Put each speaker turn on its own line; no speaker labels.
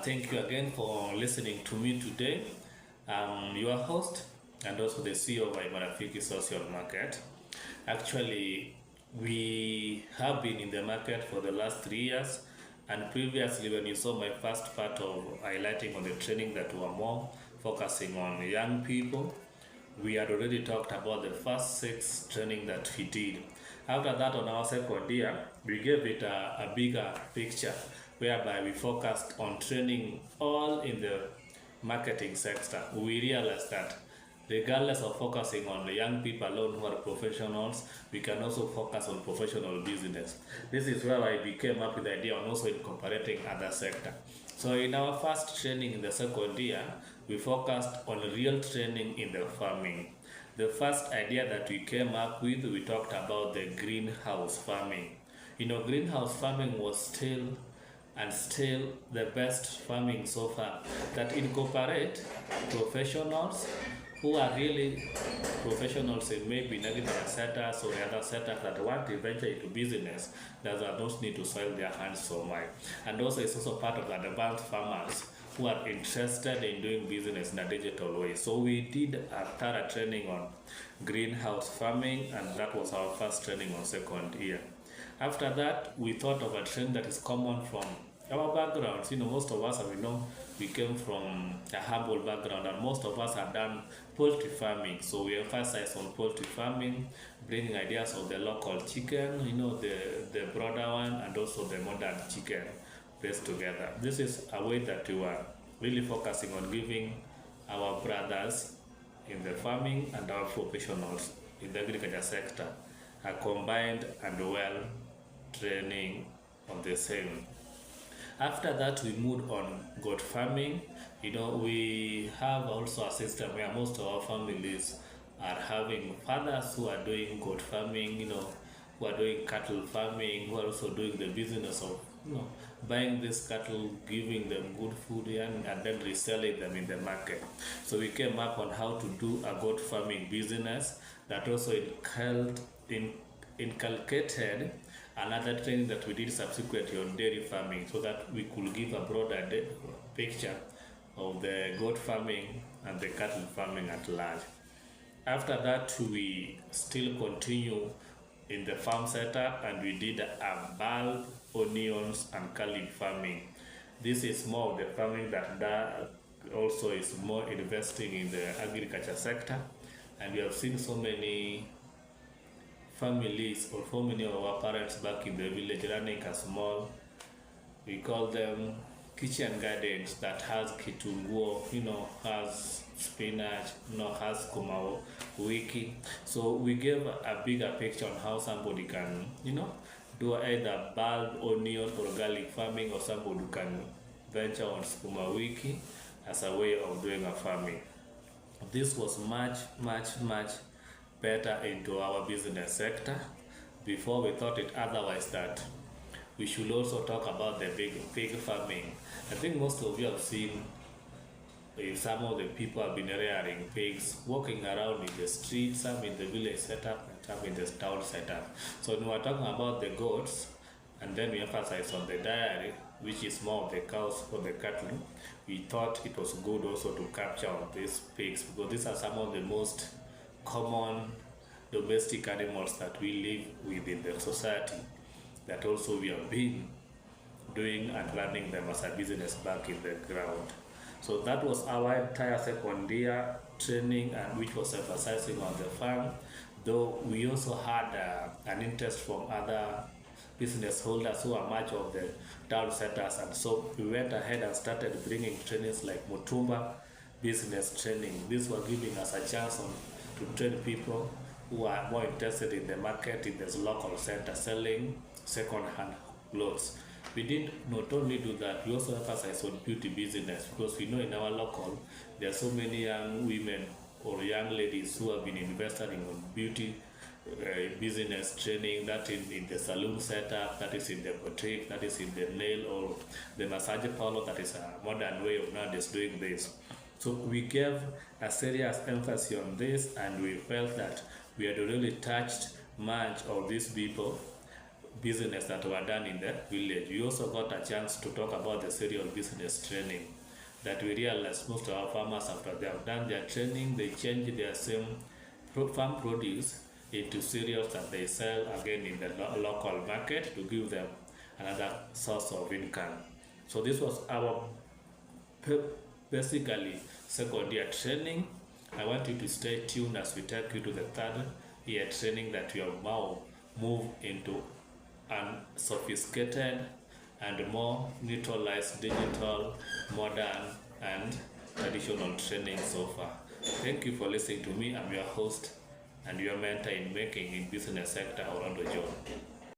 Thank you again for listening to me today. I'm your host and also the CEO of Marafiki Social Market. Actually, we have been in the market for the last 3 years, and previously, when you saw my first part of highlighting on the training that were more focusing on young people, we had already talked about the first 6 training that we did. After that, on our second year, we gave it a bigger picture whereby we focused on training all in the marketing sector. We realized that regardless of focusing on the young people alone who are professionals, we can also focus on professional business. This is where I became up with the idea on also incorporating other sector. So in our first training in the second year, we focused on real training in the farming. The first idea that we came up with, we talked about the greenhouse farming. Greenhouse farming was still the best farming so far that incorporate professionals who are really professionals in maybe in agriculture sectors or other sectors that want to venture into business that don't need to soil their hands so much. And also it's also part of the advanced farmers who are interested in doing business in a digital way. So we did a thorough training on greenhouse farming, and that was our first training on second year. After that, we thought of a trend that is common from our backgrounds. Most of us, we came from a humble background, and most of us have done poultry farming. So we emphasize on poultry farming, bringing ideas of the local chicken, the broader one, and also the modern chicken placed together. This is a way that we are really focusing on giving our brothers in the farming and our professionals in the agriculture sector a combined and well training of the same. After that, we moved on goat farming. We have also a system where most of our families are having fathers who are doing goat farming, who are doing cattle farming, who are also doing the business of, buying this cattle, giving them good food, and then reselling them in the market. So we came up on how to do a goat farming business that also inculcated another training that we did subsequently on dairy farming, so that we could give a broader picture of the goat farming and the cattle farming at large. After that, we still continue in the farm setup, and we did a bulb, onions, and garlic farming. This is more of the farming that also is more investing in the agriculture sector, and we have seen so many families or so many of our parents back in the village running a small, we call them kitchen gardens that has kitunguo, has spinach, has sukuma wiki. So we gave a bigger picture on how somebody can, do either bulb, onion, or garlic farming, or somebody can venture on sukuma wiki as a way of doing a farming. This was much better into our business sector. Before, we thought it otherwise that we should also talk about the pig farming. I think most of you have seen some of the people have been rearing pigs, walking around in the streets, some in the village setup and some in the town setup. So when we are talking about the goats, and then we emphasize on the dairy, which is more of the cows or the cattle, we thought it was good also to capture on these pigs, because these are some of the most common domestic animals that we live within the society, that also we have been doing and running them as a business back in the ground. So that was our entire second year training, and which was emphasizing on the farm, though we also had an interest from other business holders who are much of the town setters, and so we went ahead and started bringing trainings like Mutumba business training. These were giving us a chance to train people who are more interested in the market in this local center selling second-hand clothes. We did not only do that, we also emphasize on beauty business, because we know in our local there are so many young women or young ladies who have been investing in beauty business training, that in the salon setup, that is in the boutique, that is in the nail or the massage parlor, that is a modern way of nowadays doing this. So we gave a serious emphasis on this, and we felt that we had really touched much of these people business that were done in the village. We also got a chance to talk about the cereal business training, that we realized most of our farmers, after they have done their training, they change their same farm produce into cereals that they sell again in the local market to give them another source of income. So this was our basically second year training. I want you to stay tuned as we take you to the third year training that we have now moved into an sophisticated and more neutralized digital, modern and traditional training so far. Thank you for listening to me. I'm your host and your mentor in making in business sector, Orlando John.